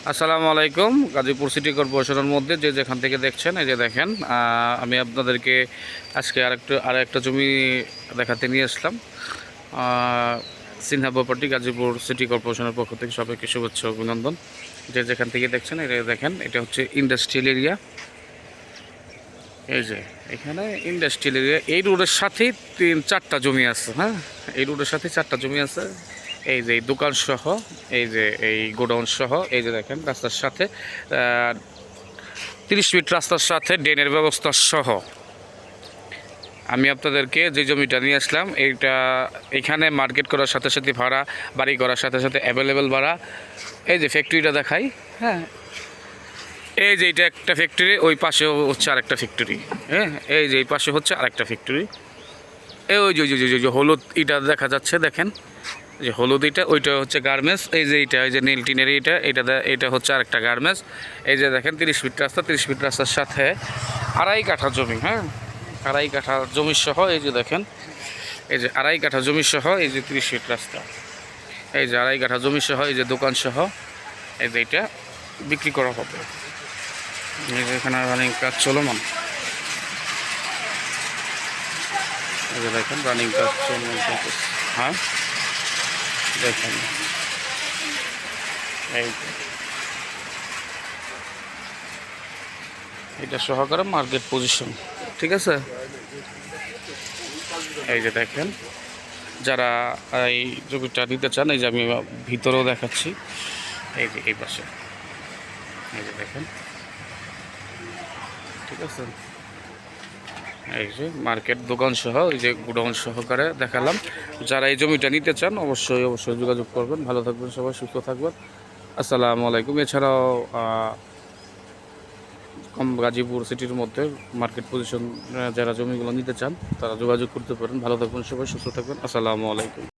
আসসালামু আলাইকুম। গাজীপুর সিটি কর্পোরেশনের মধ্যে যে যেখান থেকে দেখছেন, এই যে দেখেন, আমি আপনাদেরকে আজকে আরেকটা জমি দেখাতে নিয়ে আসলাম। সিনহা প্রপার্টি গাজীপুর সিটি কর্পোরেশনের পক্ষ থেকে সবাইকে শুভেচ্ছা অভিনন্দন। যে যেখান থেকে দেখছেন, এটা দেখেন, এটা হচ্ছে ইন্ডাস্ট্রিয়াল এরিয়া। এই যে এখানে ইন্ডাস্ট্রিয়াল এরিয়া, এই রোডের সাথেই 3-4টা জমি আছে। হ্যাঁ, এই রোডের সাথে 4টা জমি আছে। এই যে এই দোকান সহ, এই যে এই গোডাউন সহ, এই যে দেখেন রাস্তার সাথে 30 ফিট রাস্তার সাথে ড্রেনের ব্যবস্থা সহ আমি আপনাদেরকে যে জমিটা নিয়ে আসলাম, এইটা এখানে মার্কেট করার সাথে সাথে ভাড়া, বাড়ি করার সাথে সাথে অ্যাভেলেবেল ভাড়া। এই যে ফ্যাক্টরিটা দেখাই। হ্যাঁ, এই যে এটা একটা ফ্যাক্টরি, ওই পাশে হচ্ছে আরেকটা ফ্যাক্টরি। হ্যাঁ, এই যে এই পাশে হচ্ছে আরেকটা ফ্যাক্টরি। এই ওই যে হলুদ ইটা দেখা যাচ্ছে, দেখেন যে হলুদ ইটা, ওইটা হচ্ছে গার্মেন্টস। এই যে এইটা, এই যে নীল টিনের এটা হচ্ছে আরেকটা গার্মেন্টস। এই যে দেখেন 30 ফিট রাস্তা, 30 ফিট রাস্তার সাথে 2.5 কাঠা জমি। হ্যাঁ, 2.5 কাঠা জমি সহ, এই যে দেখেন, এই যে 2.5 কাঠা জমি সহ, এই যে 30 ফিট রাস্তা, এই যে 2.5 কাঠা জমি সহ, এই যে দোকান সহ, এই যে এইটা বিক্রি করা হবে। এই যে এখানে রানিং কাজ চলমান। এই যে দেখেন রানিং কাজ চলমান। হ্যাঁ, দেখেন এই এটা সহকারে মার্কেট পজিশন, ঠিক আছে। এই যে দেখেন, যারা এই জমিটা নিতে চান, এই যে আমি ভিতরেও দেখাচ্ছি। এই যে এই পাশে, এই যে দেখেন, ঠিক আছে। এই যে মার্কেট দোকান সহ, এই যে গোডাউন সহকারে দেখালাম। যারা এই জমিটা নিতে চান অবশ্যই যোগাযোগ করবেন। ভালো থাকবেন সবাই, সুস্থ থাকবেন। আসসালামু আলাইকুম। এছাড়াও গাজীপুর সিটির মধ্যে মার্কেট পজিশন যারা জমিগুলো নিতে চান, তারা যোগাযোগ করতে পারেন। ভালো থাকবেন সবাই, সুস্থ থাকবেন। আসসালামু আলাইকুম।